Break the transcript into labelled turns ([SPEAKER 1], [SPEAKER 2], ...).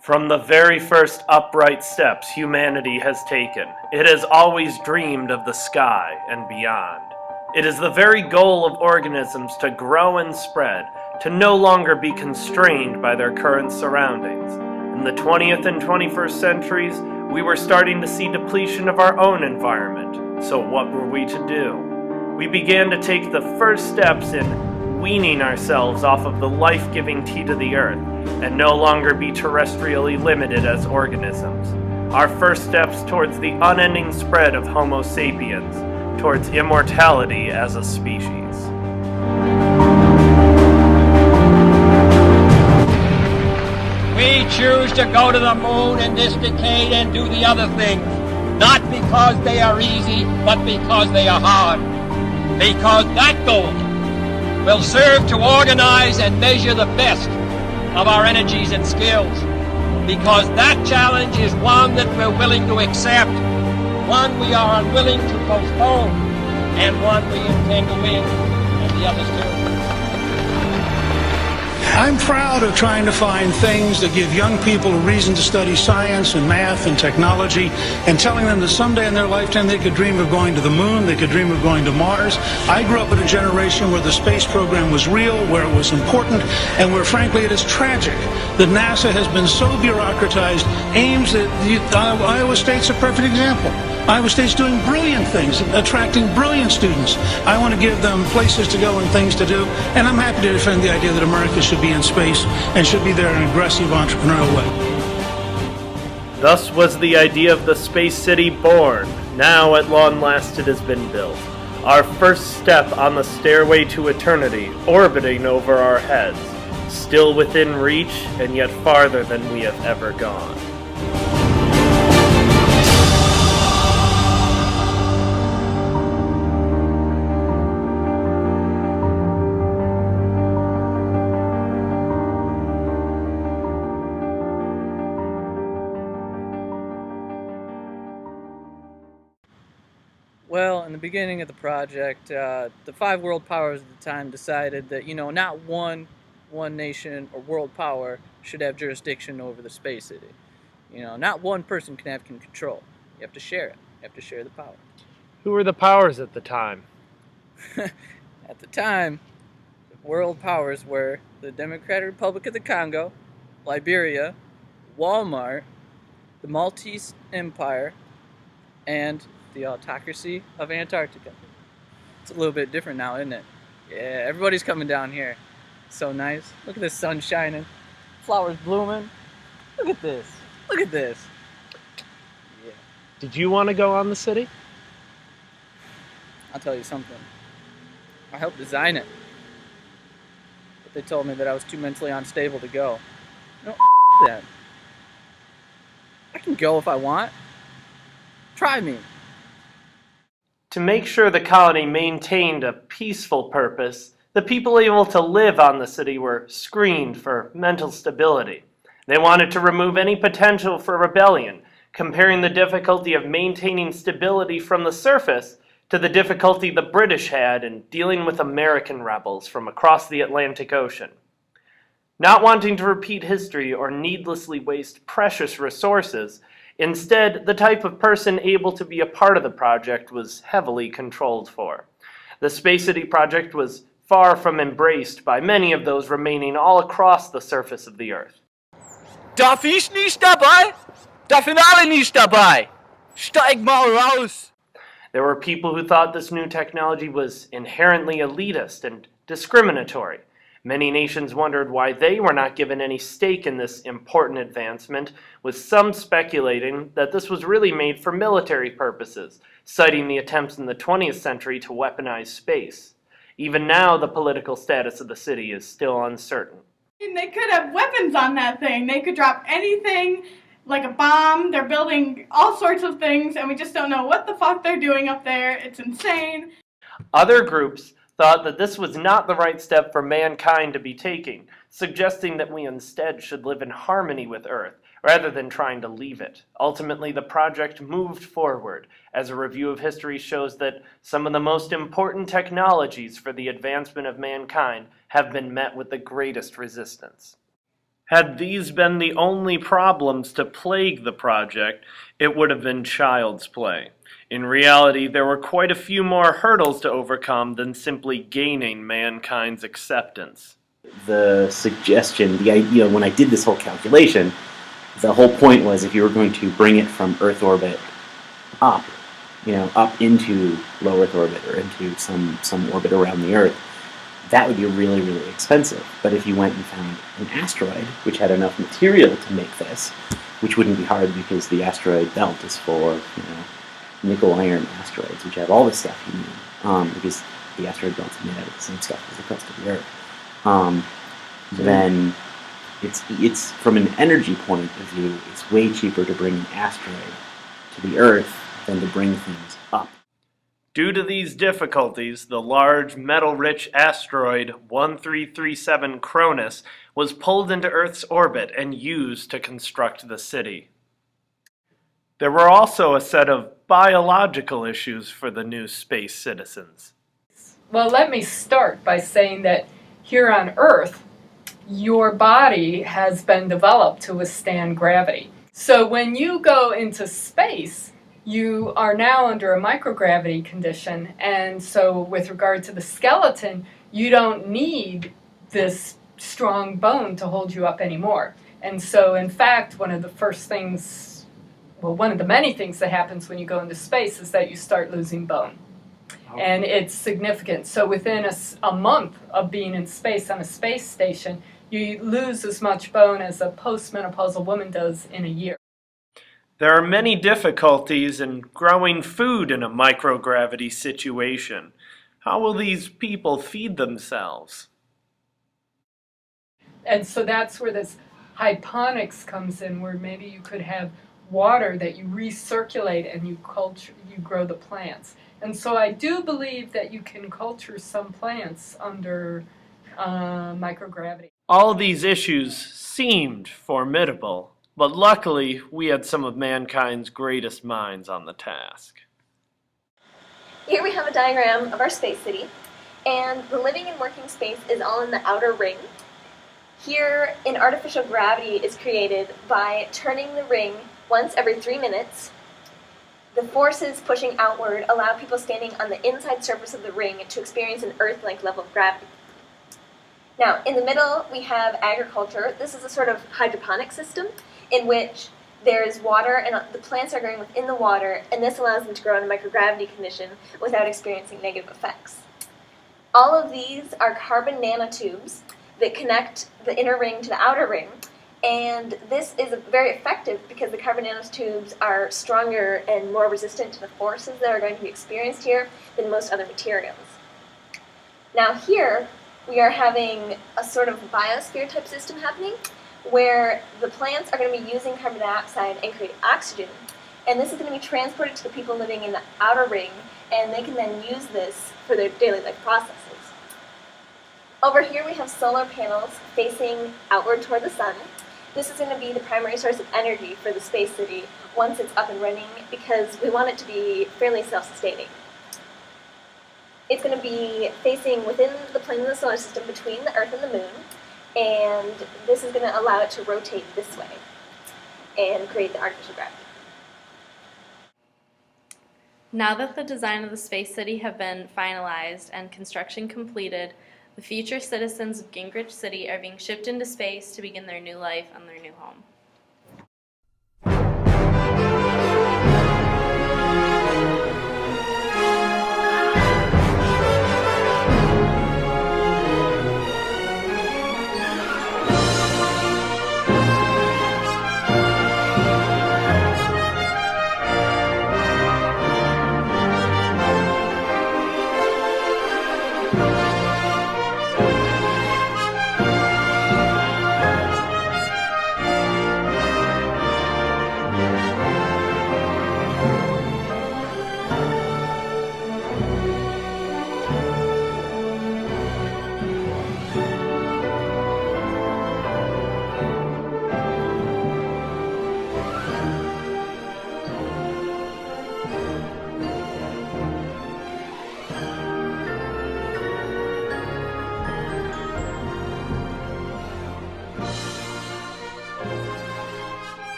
[SPEAKER 1] From the very first upright steps humanity has taken, it has always dreamed of the sky and beyond. It is the very goal of organisms to grow and spread, to no longer be constrained by their current surroundings. In the 20th and 21st centuries, we were starting to see depletion of our own environment. So what were we to do? We began to take the first steps in weaning ourselves off of the life-giving teat of the earth and no longer be terrestrially limited as organisms. Our first steps towards the unending spread of Homo sapiens, towards immortality as a species.
[SPEAKER 2] We choose to go to the moon in this decade and do the other things, not because they are easy, but because they are hard. Because that goal will serve to organize and measure the best of our energies and skills. Because that challenge is one that we're willing to accept, one we are unwilling to postpone, and one we intend to win, and the others too.
[SPEAKER 3] I'm proud of trying to find things that give young people a reason to study science and math and technology, and telling them that someday in their lifetime they could dream of going to the moon, they could dream of going to Mars. I grew up in a generation where the space program was real, where it was important, and where frankly it is tragic that NASA has been so bureaucratized. Aims at Iowa State's a perfect example. Iowa State's doing brilliant things, attracting brilliant students. I want to give them places to go and things to do, and I'm happy to defend the idea that America should be in space and should be there in an aggressive entrepreneurial way.
[SPEAKER 1] Thus was the idea of the Space City born. Now at long last it has been built. Our first step on the stairway to eternity, orbiting over our heads, still within reach and yet farther than we have ever gone.
[SPEAKER 4] Well, in the beginning of the project, the 5 world powers at the time decided that, not one nation or world power should have jurisdiction over the space city. Not one person can have control. You have to share it. You have to share the power.
[SPEAKER 1] Who were the powers at the time?
[SPEAKER 4] At the time, the world powers were the Democratic Republic of the Congo, Liberia, Walmart, the Maltese Empire, and the autocracy of Antarctica. It's a little bit different now, isn't it? Yeah, everybody's coming down here. So nice. Look at the sun shining. Flowers blooming. Look at this. Look at this. Yeah.
[SPEAKER 1] Did you want to go on the city?
[SPEAKER 4] I'll tell you something. I helped design it. But they told me that I was too mentally unstable to go. No, that. I can go if I want. Try me.
[SPEAKER 1] To make sure the colony maintained a peaceful purpose, the people able to live on the city were screened for mental stability. They wanted to remove any potential for rebellion, comparing the difficulty of maintaining stability from the surface to the difficulty the British had in dealing with American rebels from across the Atlantic Ocean. Not wanting to repeat history or needlessly waste precious resources, instead, the type of person able to be a part of the project was heavily controlled for. The Space City project was far from embraced by many of those remaining all across the surface of the Earth.
[SPEAKER 5] Darf ich nicht dabei? Darf ich alle nicht dabei? Steig mal raus!
[SPEAKER 1] There were people who thought this new technology was inherently elitist and discriminatory. Many nations wondered why they were not given any stake in this important advancement, with some speculating that this was really made for military purposes, citing the attempts in the 20th century to weaponize space. Even now, the political status of the city is still uncertain.
[SPEAKER 6] They could have weapons on that thing. They could drop anything, like a bomb. They're building all sorts of things, and we just don't know what the fuck they're doing up there. It's insane.
[SPEAKER 1] Other groups thought that this was not the right step for mankind to be taking, suggesting that we instead should live in harmony with Earth, rather than trying to leave it. Ultimately, the project moved forward, as a review of history shows that some of the most important technologies for the advancement of mankind have been met with the greatest resistance. Had these been the only problems to plague the project, it would have been child's play. In reality, there were quite a few more hurdles to overcome than simply gaining mankind's acceptance.
[SPEAKER 7] The suggestion, the idea, when I did this whole calculation, the whole point was if you were going to bring it from Earth orbit up, up into low Earth orbit or into some orbit around the Earth, that would be really, really expensive. But if you went and found an asteroid which had enough material to make this, which wouldn't be hard because the asteroid belt is full of, nickel iron asteroids, which have all the stuff you need, because the asteroid belt is made out of the same stuff as the crust of the Earth. Then it's from an energy point of view, it's way cheaper to bring an asteroid to the Earth than to bring things up.
[SPEAKER 1] Due to these difficulties, the large metal-rich asteroid 1337 Cronus was pulled into Earth's orbit and used to construct the city. There were also a set of biological issues for the new space citizens.
[SPEAKER 8] Well, let me start by saying that here on Earth, your body has been developed to withstand gravity. So when you go into space, you are now under a microgravity condition, and so with regard to the skeleton, you don't need this strong bone to hold you up anymore. And so, in fact, one of the many things that happens when you go into space is that you start losing bone. And it's significant. So within a month of being in space on a space station, you lose as much bone as a postmenopausal woman does in a year.
[SPEAKER 1] There are many difficulties in growing food in a microgravity situation. How will these people feed themselves?
[SPEAKER 8] And so that's where this hydroponics comes in, where maybe you could have water that you recirculate and you grow the plants. And so I do believe that you can culture some plants under microgravity.
[SPEAKER 1] All these issues seemed formidable, but luckily we had some of mankind's greatest minds on the task.
[SPEAKER 9] Here we have a diagram of our space city, and the living and working space is all in the outer ring. Here, an artificial gravity is created by turning the ring once every 3 minutes. The forces pushing outward allow people standing on the inside surface of the ring to experience an Earth-like level of gravity. Now, in the middle, we have agriculture. This is a sort of hydroponic system in which there's water and the plants are growing within the water, and this allows them to grow in a microgravity condition without experiencing negative effects. All of these are carbon nanotubes that connect the inner ring to the outer ring, and this is very effective because the carbon nanotubes are stronger and more resistant to the forces that are going to be experienced here than most other materials. Now here, we are having a sort of biosphere type system happening where the plants are going to be using carbon dioxide and create oxygen, and this is going to be transported to the people living in the outer ring, and they can then use this for their daily life processes. Over here we have solar panels facing outward toward the sun. This is going to be the primary source of energy for the space city once it's up and running, because we want it to be fairly self-sustaining. It's going to be facing within the plane of the solar system between the Earth and the Moon, and this is going to allow it to rotate this way and create the artificial gravity.
[SPEAKER 10] Now that the design of the space city have been finalized and construction completed, the future citizens of Gringrich City are being shipped into space to begin their new life on their new home.